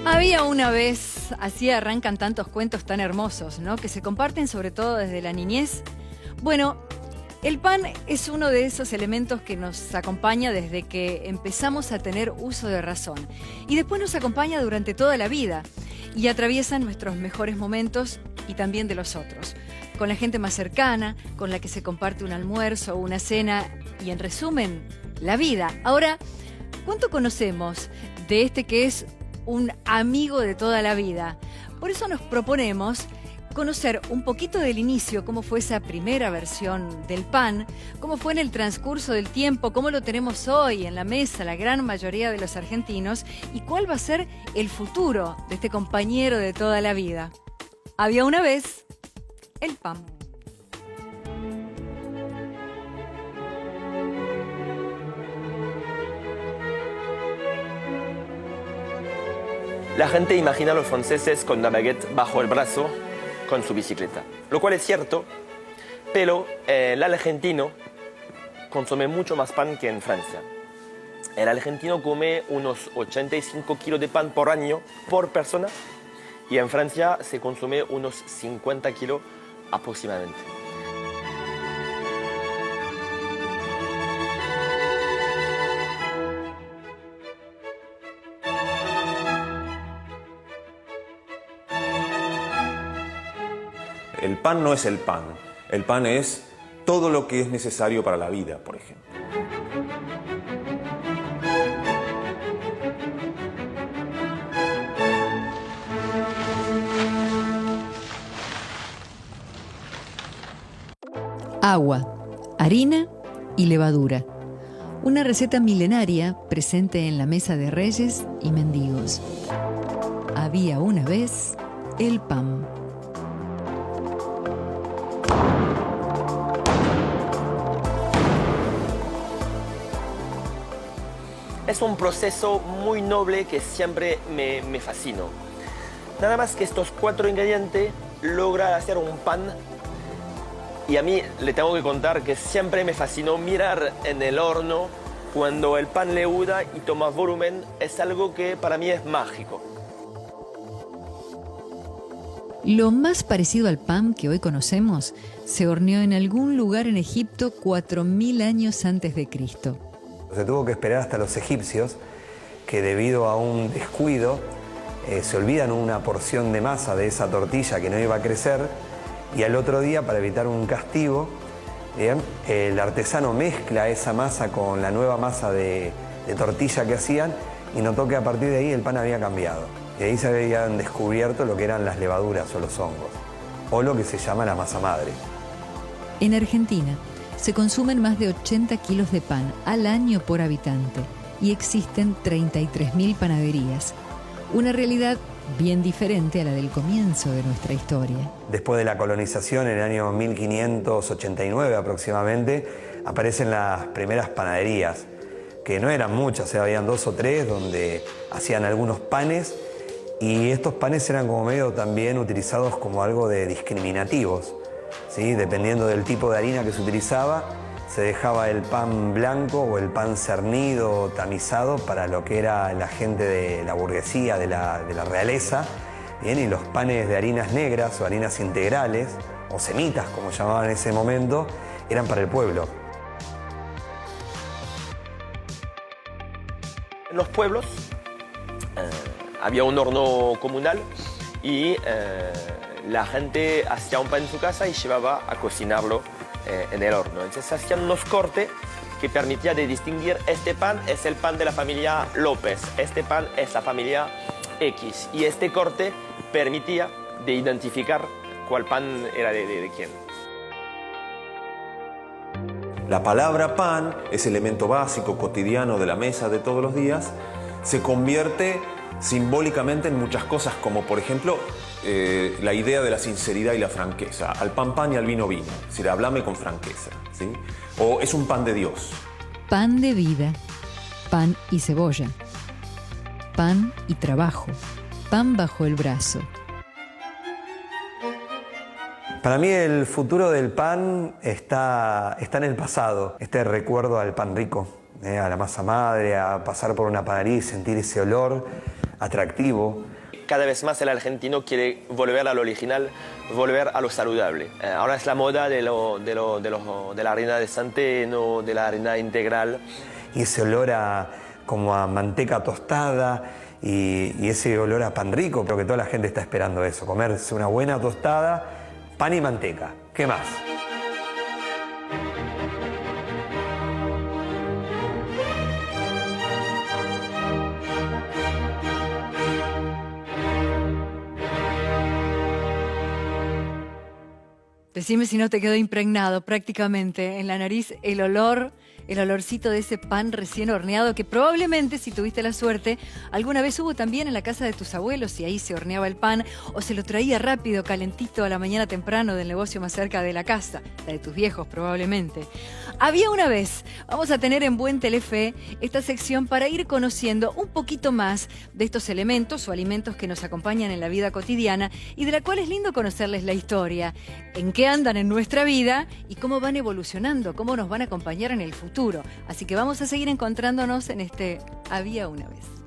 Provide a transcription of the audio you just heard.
Había una vez, así arrancan tantos cuentos tan hermosos, ¿no? Que se comparten sobre todo desde la niñez. Bueno, el pan es uno de esos elementos que nos acompaña desde que empezamos a tener uso de razón. Y después nos acompaña durante toda la vida y atraviesa nuestros mejores momentos y también de los otros. Con la gente más cercana, con la que se comparte un almuerzo o una cena y, en resumen, la vida. Ahora, ¿cuánto conocemos de este que es un amigo de toda la vida? Por eso nos proponemos conocer un poquito del inicio, cómo fue esa primera versión del pan, cómo fue en el transcurso del tiempo, cómo lo tenemos hoy en la mesa la gran mayoría de los argentinos y cuál va a ser el futuro de este compañero de toda la vida. Había una vez el pan. La gente imagina a los franceses con una baguette bajo el brazo con su bicicleta, lo cual es cierto, pero el argentino consume mucho más pan que en Francia. El argentino come unos 85 kilos de pan por año por persona y en Francia se consume unos 50 kilos aproximadamente. El pan no es el pan es todo lo que es necesario para la vida, por ejemplo. Agua, harina y levadura. Una receta milenaria presente en la mesa de reyes y mendigos. Había una vez el pan. Es un proceso muy noble que siempre me fascinó. Nada más que estos 4 ingredientes logran hacer un pan. Y a mí le tengo que contar que siempre me fascinó mirar en el horno cuando el pan leuda y toma volumen. Es algo que para mí es mágico. Lo más parecido al pan que hoy conocemos se horneó en algún lugar en Egipto 4000 años antes de Cristo. Se tuvo que esperar hasta los egipcios, que debido a un descuido se olvidan una porción de masa de esa tortilla que no iba a crecer, y al otro día, para evitar un castigo, el artesano mezcla esa masa con la nueva masa de tortilla que hacían y notó que a partir de ahí el pan había cambiado. Y ahí se habían descubierto lo que eran las levaduras o los hongos, o lo que se llama la masa madre. En Argentina se consumen más de 80 kilos de pan al año por habitante y existen 33.000 panaderías. Una realidad bien diferente a la del comienzo de nuestra historia. Después de la colonización, en el año 1589 aproximadamente, aparecen las primeras panaderías, que no eran muchas, habían 2 o 3 donde hacían algunos panes, y estos panes eran como medio también utilizados como algo de discriminativos, ¿sí? Dependiendo del tipo de harina que se utilizaba, se dejaba el pan blanco o el pan cernido, tamizado, para lo que era la gente de la burguesía, de la realeza, ¿bien? Y los panes de harinas negras o harinas integrales, o semitas como llamaban en ese momento, eran para el pueblo. En los pueblos había un horno comunal y la gente hacía un pan en su casa y llevaba a cocinarlo en el horno. Entonces hacían unos cortes que permitían de distinguir: este pan es el pan de la familia López, este pan es la familia X, y este corte permitía de identificar cuál pan era de quién. La palabra pan, ese elemento básico, cotidiano de la mesa de todos los días, se convierte simbólicamente en muchas cosas, como por ejemplo la idea de la sinceridad y la franqueza. Al pan pan y al vino vino, es decir, háblame con franqueza, ¿sí? O es un pan de Dios. Pan de vida, pan y cebolla, pan y trabajo, pan bajo el brazo. Para mí el futuro del pan está en el pasado. Este recuerdo al pan rico, a la masa madre, a pasar por una panadería y sentir ese olor, atractivo. Cada vez más el argentino quiere volver al original, volver a lo saludable. Ahora es la moda de la harina de centeno, de la harina integral. Y ese olor como a manteca tostada y ese olor a pan rico, creo que toda la gente está esperando eso, comerse una buena tostada, pan y manteca. ¿Qué más? Decime si no te quedó impregnado prácticamente en la nariz el olorcito de ese pan recién horneado que probablemente, si tuviste la suerte, alguna vez hubo también en la casa de tus abuelos y ahí se horneaba el pan o se lo traía rápido, calentito a la mañana temprano del negocio más cerca de la casa, la de tus viejos probablemente. Había una vez, vamos a tener en Buen Telefe esta sección para ir conociendo un poquito más de estos elementos o alimentos que nos acompañan en la vida cotidiana y de la cual es lindo conocerles la historia, en qué andan en nuestra vida y cómo van evolucionando, cómo nos van a acompañar en el futuro. Así que vamos a seguir encontrándonos en este Había una vez.